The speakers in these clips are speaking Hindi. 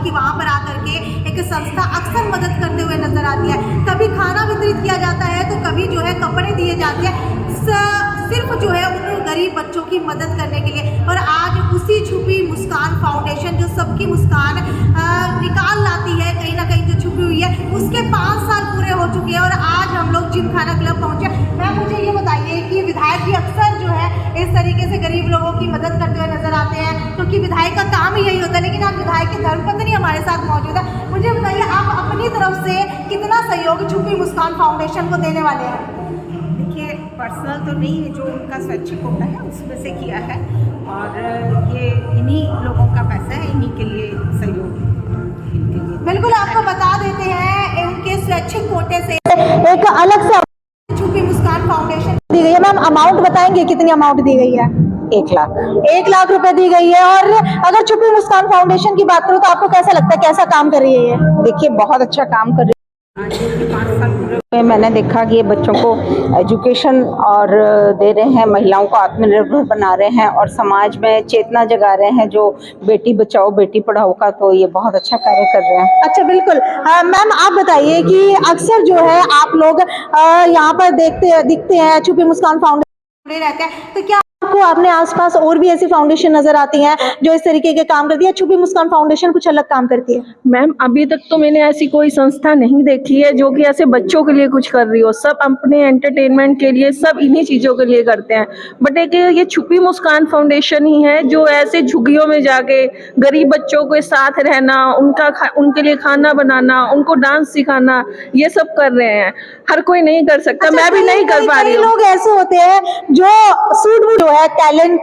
कि वहाँ पर आकर के एक संस्था अक्सर मदद करते हुए नजर आती है। कभी खाना वितरित किया जाता है तो कभी जो है कपड़े दिए जाते हैं, सिर्फ जो है उन गरीब बच्चों की मदद करने के लिए। और आज उसी छुपी मुस्कान फाउंडेशन जो सबकी मुस्कान निकाल लाती है कहीं ना कहीं जो छुपी हुई है, उसके 5 साल पूरे हो चुके हैं और आज हम लोग जिमखाना क्लब पहुंचे। मैम मुझे ये बताइए कि विधायक जी अक्सर जो है इस तरीके से गरीब लोगों की मदद करते हुए नजर आते हैं, क्योंकि विधायक का काम ही यही होता है, लेकिन आज विधायक की धर्मपत्नी हमारे साथ मौजूद है। मुझे बताइए आप अपनी तरफ से कितना सहयोग छुपी मुस्कान फाउंडेशन को देने वाले हैं? देखिए, पर्सनल तो नहीं है, जो उनका स्वैच्छिक होता है उसमें से किया है और ये इन्हीं लोगों का पैसा है, इन्हीं के लिए सहयोग इनके लिए। बिल्कुल, आपको बता देते हैं उनके स्वैच्छिक कोटे से एक अलग से छुपी मुस्कान फाउंडेशन दी गई है। मैम अमाउंट बताएंगे कितनी अमाउंट दी गई है? 1 लाख रुपए दी गई है। और अगर छुपी मुस्कान फाउंडेशन की बात करूं तो आपको कैसा लगता है, कैसा काम कर रही है ये? देखिए, बहुत अच्छा काम कर रही है। आज के 5 साल पूरे मैंने देखा कि ये बच्चों को एजुकेशन और दे रहे हैं, महिलाओं को आत्मनिर्भर बना रहे हैं और समाज में चेतना जगा रहे हैं, जो बेटी बचाओ बेटी पढ़ाओ का, तो ये बहुत अच्छा कार्य कर रहे हैं। अच्छा, बिल्कुल। मैम आप बताइए कि अक्सर जो है आप लोग यहाँ पर दिखते हैं छुपी मुस्कान फाउंडेशन रहते हैं, तो क्या आपको अपने आसपास और भी ऐसी फाउंडेशन नजर आती हैं जो इस तरीके के काम करती है? छुपी मुस्कान फाउंडेशन कुछ अलग काम करती है? मैम अभी तक तो मैंने ऐसी कोई संस्था नहीं देखी है जो कि ऐसे बच्चों के लिए कुछ कर रही हो। सब अपने एंटरटेनमेंट के लिए, सब इन्हीं चीज़ों के लिए करते हैं। बट एक ये छुपी मुस्कान फाउंडेशन ही है जो ऐसे झुग्गियों में जाके गरीब बच्चों के साथ रहना, उनके लिए खाना बनाना, उनको डांस सिखाना, ये सब कर रहे हैं। हर कोई नहीं कर सकता। अच्छा, मैं भी नहीं कर पा रही हूँ। लोग ऐसे होते हैं जो सूट है टैलेंट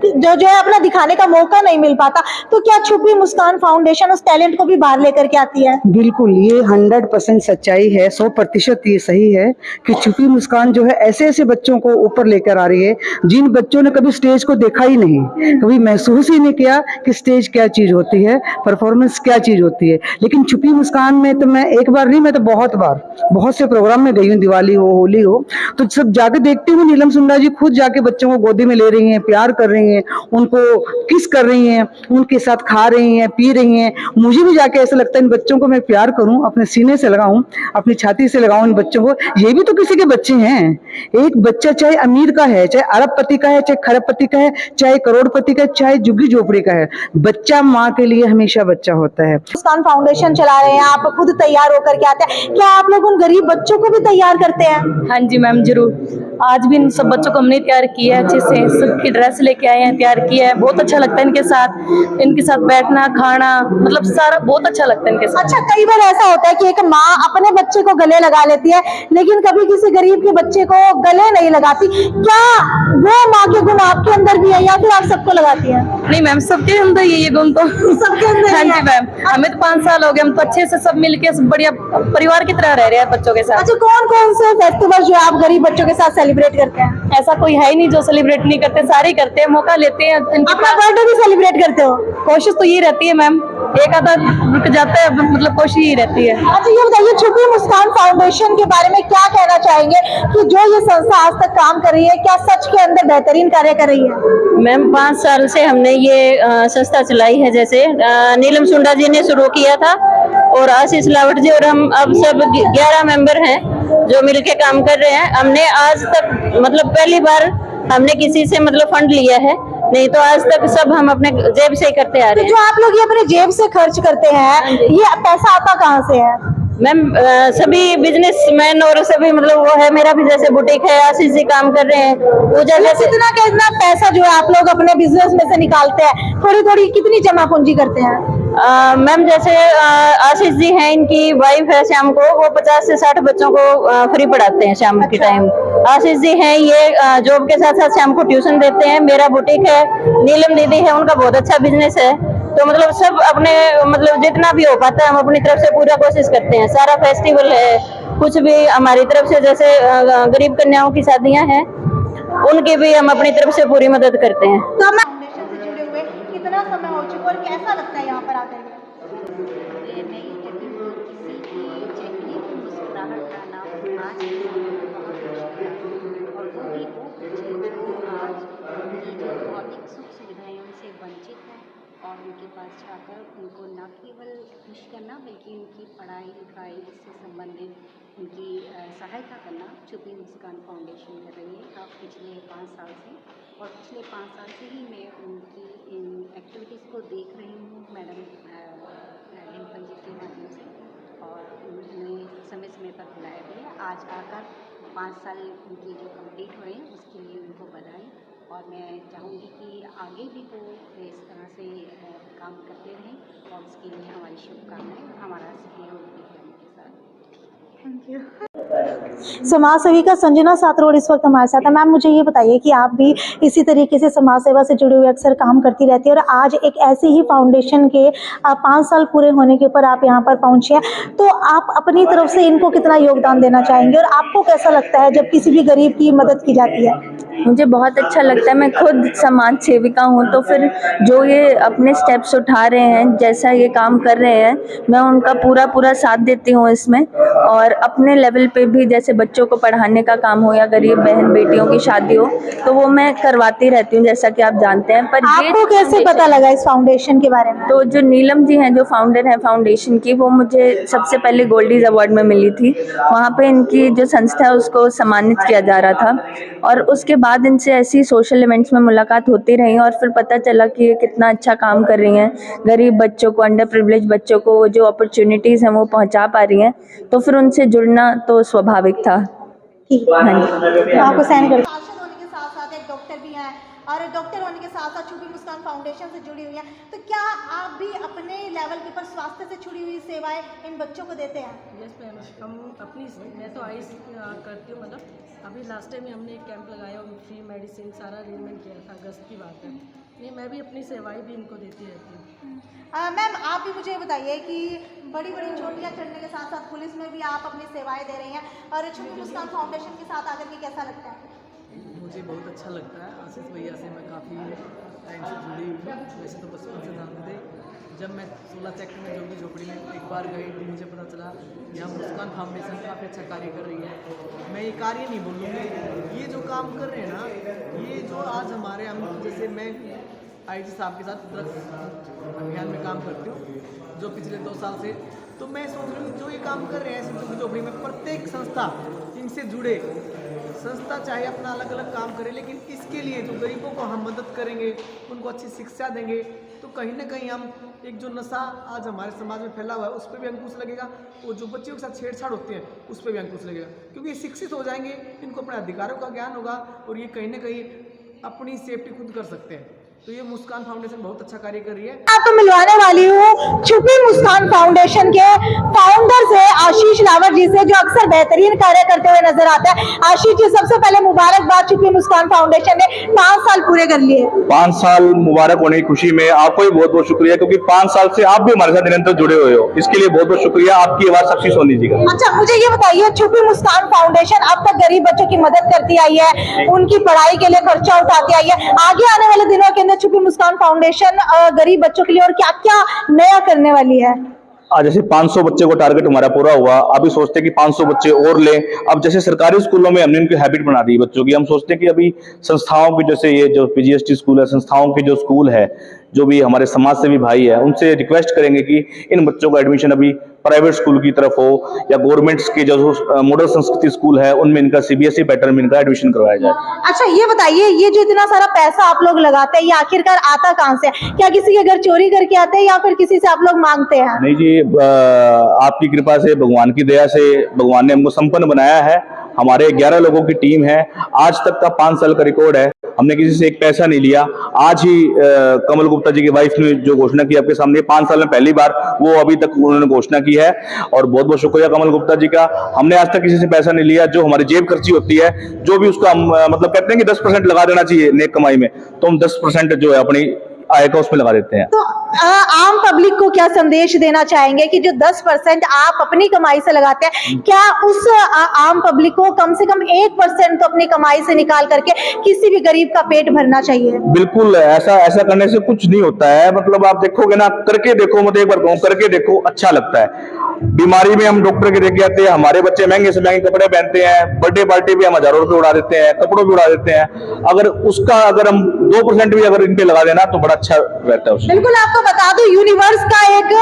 जो है अपना दिखाने का मौका नहीं मिल पाता, तो क्या छुपी मुस्कान फाउंडेशन उस टैलेंट को भी बाहर लेकर के आती है? बिल्कुल, ये 100% सच्चाई है, 100% ये सही है कि छुपी मुस्कान जो है ऐसे ऐसे बच्चों को ऊपर लेकर आ रही है जिन बच्चों ने कभी स्टेज को देखा ही नहीं, कभी महसूस ही नहीं किया कि स्टेज क्या चीज होती है, परफॉर्मेंस क्या चीज होती है। लेकिन छुपी मुस्कान में तो मैं एक बार नहीं, मैं तो बहुत बार बहुत से प्रोग्राम में गई हूँ, दिवाली हो होली हो, तो सब जाके देखती हूँ नीलम सुंडा जी खुद जाके बच्चों को गोदी में ले रही हैं, प्यार कर रही हैं, उनको किस कर रही हैं, उनके साथ खा रही हैं, पी रही हैं। मुझे भी जाके ऐसा लगता है इन बच्चों को मैं प्यार करूं, अपने सीने से लगाऊं, अपनी छाती से लगाऊं इन बच्चों को। ये भी तो किसी के बच्चे हैं। एक बच्चा चाहे अमीर का है, चाहे अरबपति का है, चाहे खरबपति का है, चाहे करोड़पति का है, चाहे झुग्गी झोपड़ी का है, बच्चा माँ के लिए हमेशा बच्चा होता है। मुस्कान फाउंडेशन चला रहे हैं, आप खुद तैयार होकर के आते हैं, क्या आप लोग उन गरीब बच्चों को भी तैयार करते हैं? हाँ जी मैम, जरूर। आज भी इन सब बच्चों को हमने तैयार किया है, अच्छे से सबकी ड्रेस लेके आए हैं, तैयार किया है। बहुत अच्छा लगता है इनके साथ बैठना, खाना, मतलब सारा बहुत अच्छा लगता है इनके साथ। अच्छा, कई बार ऐसा होता है कि एक माँ अपने बच्चे को गले लगा लेती है, लेकिन कभी किसी गरीब के बच्चे को गले नहीं लगाती। क्या वो माँ के गुण आपके अंदर भी है या फिर आप सबको लगाती है? नहीं मैम, सबके अंदर ये गुण तो सबके अंदर। हाँ जी मैम, हमें तो 5 साल हो गए, हम तो अच्छे से सब मिलके सब बढ़िया परिवार की तरह रह रहे हैं बच्चों के साथ। अच्छा, कौन कौन से फेस्टिवल जो आप गरीब बच्चों के साथ सेलिब्रेट करते हैं? ऐसा कोई है ही नहीं जो सेलिब्रेट नहीं करते, सारे ही करते हैं, मौका लेते हैं। अपना बर्थडे भी सेलिब्रेट करते हो? कोशिश तो ये रहती है मैम, एक आधा रुक जाता है, मतलब कोशिश ही रहती है। अच्छा, ये बताइए छुपी मुस्कान फाउंडेशन के बारे में क्या कहना चाहेंगे कि जो ये संस्था आज तक काम कर रही है, क्या सच के अंदर बेहतरीन कार्य कर रही है? मैम 5 साल से हमने ये संस्था चलाई है। जैसे नीलम सुंडा जी ने शुरू किया था और आशीष लावट जी और हम अब सब 11 मेंबर हैं जो मिलके काम कर रहे हैं। हमने आज तक मतलब पहली बार हमने किसी से मतलब फंड लिया है, नहीं तो आज तक सब हम अपने जेब से ही करते आ रहे हैं। तो जो आप लोग ये अपने जेब से खर्च करते हैं, ये पैसा आता कहाँ से है? मैम सभी बिजनेसमैन और सभी मतलब वो है, मेरा भी जैसे बुटीक है, आशीष जी काम कर रहे हैं, पूजा जैसे। कितना पैसा जो है आप लोग अपने बिजनेस में से निकालते हैं, थोड़ी थोड़ी कितनी जमा पूंजी करते हैं? मैम जैसे आशीष जी हैं, इनकी वाइफ है शाम को, वो 50 से 60 बच्चों को फ्री पढ़ाते हैं शाम के टाइम। आशीष जी हैं, ये जॉब के साथ साथ शाम को ट्यूशन देते हैं। मेरा बुटीक है, नीलम दीदी है, उनका बहुत अच्छा बिजनेस है। तो मतलब सब अपने मतलब जितना भी हो पाता है हम अपनी तरफ से पूरा कोशिश करते हैं। सारा फेस्टिवल है, कुछ भी हमारी तरफ से, जैसे गरीब कन्याओं की शादियां हैं, उनकी भी हम अपनी तरफ से पूरी मदद करते हैं। तो हम फाउंडेशन से जुड़े हुए कितना समय हो चुका और कैसा लगता है यहाँ पर आकर? ये नई जगह पर किसी की चेहरे की मुस्कुराहट का नाम आज के समय में बहुत मुश्किल है, और वो भी वो बच्चे जो आज की जो भौतिक सुख सुविधाएं उनसे वंचित हैं, और उनके पास जाकर उनको न केवल खुश करना बल्कि उनकी पढ़ाई लिखाई से संबंधित उनकी सहायता करना छुपी मुस्कान फाउंडेशन कर रही है अब पिछले 5 साल से। और पिछले 5 साल से ही मैं उनकी इन एक्टिविटीज़ को देख रही हूँ मैडम डिम्पल जी के माध्यम से, और उन्होंने समय समय पर बुलाया भी है। आज आकर 5 साल उनकी जो कंप्लीट हुए हैं उसके लिए उनको बधाई, और मैं चाहूँगी कि आगे भी वो इस तरह से काम करते रहें और उसके लिए हमारी शुभकामनाएं, हमारा सहयोग भी है उनके साथ। Thank you. समाज सेविका संजना सातरोड इस वक्त हमारे साथ है। मैम, मुझे ये बताइए कि आप भी इसी तरीके से समाज सेवा से जुड़े हुए अक्सर काम करती रहती है, और आज एक ऐसे ही फाउंडेशन के 5 साल पूरे होने के ऊपर आप यहाँ पर पहुँचे हैं, तो आप अपनी तरफ से इनको कितना योगदान देना चाहेंगे, और आपको कैसा लगता है जब किसी भी गरीब की मदद की जाती है? मुझे बहुत अच्छा लगता है। मैं खुद समाज सेविका हूँ, तो फिर जो ये अपने स्टेप्स उठा रहे हैं, जैसा ये काम कर रहे हैं, मैं उनका पूरा साथ देती हूँ इसमें। और अपने लेवल पे भी जैसे बच्चों को पढ़ाने का काम हो या गरीब बहन बेटियों की शादी हो, तो वो मैं करवाती रहती हूँ, जैसा कि आप जानते हैं। पर आपको कैसे पता लगा इस फाउंडेशन के बारे में? तो जो नीलम जी हैं, जो फाउंडर हैं फाउंडेशन की, वो मुझे सबसे पहले गोल्डीज अवार्ड में मिली थी। वहाँ पे इनकी जो संस्था है उसको सम्मानित किया जा रहा था, और उसके बाद इनसे ऐसी सोशल इवेंट्स में मुलाकात होती रही, और फिर पता चला कि ये कितना अच्छा काम कर रही हैं। गरीब बच्चों को, अंडर प्रिविलेज बच्चों को जो अपॉर्चुनिटीज़ हैं वो पहुँचा पा रही हैं, तो फिर उनसे जुड़ना तो स्वाभाविक था। ठीक है, हाँ जी। आपको साइन कर। पार्षद होने के साथ साथ एक डॉक्टर भी हैं, और डॉक्टर होने के साथ साथ छुपी मुस्कान फाउंडेशन से जुड़ी हुई हैं, तो क्या आप भी अपने लेवल के ऊपर स्वास्थ्य से जुड़ी हुई सेवाएं इन बच्चों को देते हैं? यस मैम, हम अपनी मैं तो आइस करती हूँ, मतलब अभी लास्ट टाइम में हमने एक कैंप लगाया और फ्री मेडिसिन सारा अरेंजमेंट किया था, अगस्त की बात है। ये मैं भी अपनी सेवाएं भी इनको देती रहती हूँ। मैम, आप भी मुझे बताइए कि बड़ी बड़ी चोटियाँ चढ़ने के साथ साथ पुलिस में भी आप अपनी सेवाएं दे रही हैं, और छुपी मुस्कान फाउंडेशन के साथ आकर के कैसा लगता है? मुझे बहुत अच्छा लगता है। आशीष भैया से मैं काफ़ी टाइम से जुड़ी हुई हूँ, वैसे तो बचपन से जानते थे। जब मैं 16 सेक्टर में जोगी झोपड़ी में एक बार गई तो मुझे पता चला यहाँ मुस्कान फाउंडेशन काफ़ी अच्छा कार्य कर रही है। मैं ये कार्य नहीं बोलूँगी, ये जो काम कर रहे हैं ना, ये जो आज हमारे हम, जैसे मैं IG साहब के साथ ड्रग्स अभियान में काम करती हूँ जो पिछले 2 साल से, तो मैं सोच रही हूँ जो ये काम कर रहे हैं जोगी झोपड़ी में, प्रत्येक संस्था इनसे जुड़े। संस्था चाहे अपना अलग अलग काम करे, लेकिन इसके लिए जो गरीबों को हम मदद करेंगे, उनको अच्छी शिक्षा देंगे, तो कहीं ना कहीं हम एक जो नशा आज हमारे समाज में फैला हुआ है उस पर भी अंकुश लगेगा, और जो बच्चों के साथ छेड़छाड़ होते हैं उस पर भी अंकुश लगेगा, क्योंकि ये शिक्षित हो जाएंगे, इनको अपने अधिकारों का ज्ञान होगा, और ये कहीं ना कहीं अपनी सेफ्टी खुद कर सकते हैं। तो ये मुस्कान फाउंडेशन बहुत अच्छा कार्य कर रही है। आपको मिलवाने वाली हूँ छुपी मुस्कान फाउंडेशन के फाउंडर से आशीष रावत जी से, जो अक्सर बेहतरीन कार्य करते हुए नजर आता है। आशीष जी, सबसे पहले मुबारकबाद, छुपी मुस्कान फाउंडेशन ने 5 साल पूरे कर लिए। 5 साल मुबारक होने की खुशी में आपको भी बहुत बहुत शुक्रिया, क्योंकि 5 साल से आप भी हमारे साथ निरंतर जुड़े हुए हो, इसके लिए बहुत बहुत शुक्रिया। आपकी आवाज साक्षी सोनी जी का। अच्छा, मुझे ये बताइए, छुपी मुस्कान फाउंडेशन अब तक गरीब बच्चों की मदद करती आई है, उनकी पढ़ाई के लिए खर्चा उठाती आई है। आगे आने वाले दिनों के अंदर छुपी मुस्कान फाउंडेशन गरीब बच्चों के लिए और क्या क्या नया करने वाली है? आज जैसे 500 बच्चे को टारगेट हमारा पूरा हुआ, अभी सोचते हैं कि 500 बच्चे और लें। अब जैसे सरकारी स्कूलों में हमने उनकी हैबिट बना दी बच्चों की, हम सोचते हैं कि अभी संस्थाओं की, जैसे ये जो PGST स्कूल है, संस्थाओं के जो स्कूल है, जो भी हमारे समाज सेवी भाई है, उनसे रिक्वेस्ट करेंगे कि इन बच्चों का एडमिशन अभी प्राइवेट स्कूल की तरफ हो, या गवर्नमेंट्स के जो मॉडल संस्कृति स्कूल है उनमें इनका CBSE पैटर्न में इनका एडमिशन करवाया जाए। अच्छा, ये बताइए, ये जो इतना सारा पैसा आप लोग लगाते हैं, ये आखिरकार आता कहाँ से? क्या किसी के घर चोरी करके आते हैं, या फिर किसी से आप लोग मांगते हैं? नहीं जी, आपकी कृपा से, भगवान की दया से, भगवान ने हमको संपन्न बनाया है। हमारे 11 लोगों की टीम है। आज तक का 5 साल का रिकॉर्ड है, हमने किसी से एक पैसा नहीं लिया। आज ही कमल गुप्ता जी की वाइफ ने जो घोषणा की आपके सामने, 5 साल में पहली बार वो अभी तक उन्होंने घोषणा की है, और बहुत बहुत शुक्रिया कमल गुप्ता जी का। हमने आज तक किसी से पैसा नहीं लिया। जो हमारी जेब खर्ची होती है, जो भी उसका हम मतलब कहते हैं कि 10% लगा देना चाहिए नेक कमाई में, तो हम 10% जो है अपनी आय का उसमें लगा देते हैं। तो आम पब्लिक को क्या संदेश देना चाहेंगे कि जो 10% आप अपनी कमाई से लगाते हैं, क्या उस आम पब्लिक को कम से कम 1% तो अपनी कमाई से निकाल करके किसी भी गरीब का पेट भरना चाहिए? बिल्कुल, ऐसा करने से कुछ नहीं होता है। मतलब आप देखोगे ना, करके देखो, मतलब एक बार कहूं, करके देखो, अच्छा लगता है। बीमारी में हम डॉक्टर के देख के आते हैं, हमारे बच्चे महंगे से महंगे कपड़े पहनते हैं, बर्थडे पार्टी पे हम हजारों रुपए उड़ा देते हैं, कपड़ों पे उड़ा देते हैं। अगर उसका अगर हम 2% भी अगर इन पे लगा देना तो बड़ा अच्छा रहता है उससे। बिल्कुल, आपको बता दूं यूनिवर्स का एक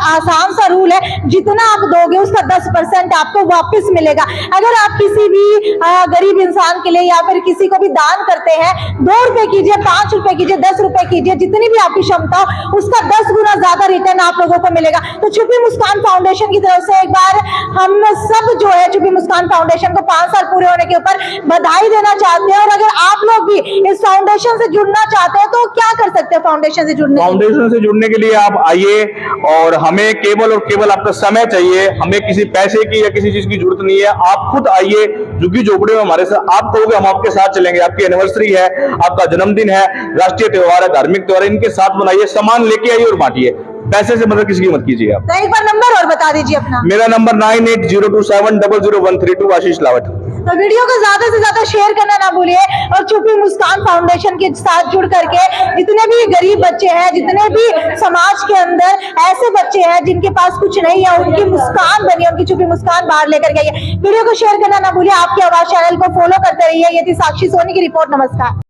आसान सा रूल है, जितना आप दोगे उसका 10% आपको वापस मिलेगा। अगर आप किसी भी गरीब इंसान के लिए या फिर किसी को भी दान करते हैं, 2 रुपए कीजिए, 5 रुपए कीजिए, 10 रुपए कीजिए, जितनी भी आपकी क्षमता हो उसका 10 गुना ज्यादा रिटर्न आप लोगों को मिलेगा। तो छुपी मुस्कान फाउंडेशन की तरफ से एक बार हम सब जो है छुपी मुस्कान फाउंडेशन को 5 साल पूरे होने के ऊपर बधाई देना चाहते हैं। और अगर आप लोग भी इस फाउंडेशन से जुड़ना चाहते हैं तो क्या कर सकते हैं फाउंडेशन से जुड़ने? फाउंडेशन से जुड़ने के लिए आप आइए, और हमें केवल और केवल आपका समय चाहिए, हमें किसी पैसे की या किसी चीज की जरूरत नहीं है। आप खुद आइए झुग्गी झोपड़ी में हमारे साथ, आप कहोगे हम आपके साथ चलेंगे। आपकी एनिवर्सरी है, आपका जन्मदिन है, राष्ट्रीय त्योहार है, धार्मिक त्योहार है, इनके साथ मनाइए, सामान लेके आइए और बांटिए। पैसे से मदद किसी की मत कीजिए आप। तो एक बार नंबर और बता दीजिए अपना। मेरा नंबर 9802700132 आशीष लावट। तो वीडियो को ज्यादा से ज्यादा शेयर करना ना भूलिए, और छुपी मुस्कान फाउंडेशन के साथ जुड़ करके जितने भी गरीब बच्चे हैं, जितने भी समाज के अंदर ऐसे बच्चे हैं जिनके पास कुछ नहीं है, उनकी मुस्कान बनिए, उनकी छुपी मुस्कान बाहर लेकर के आइए। वीडियो को शेयर करना ना भूलिए। आपकी आवाज चैनल को फॉलो करते रहिए। ये थी साक्षी सोनी की रिपोर्ट। नमस्कार।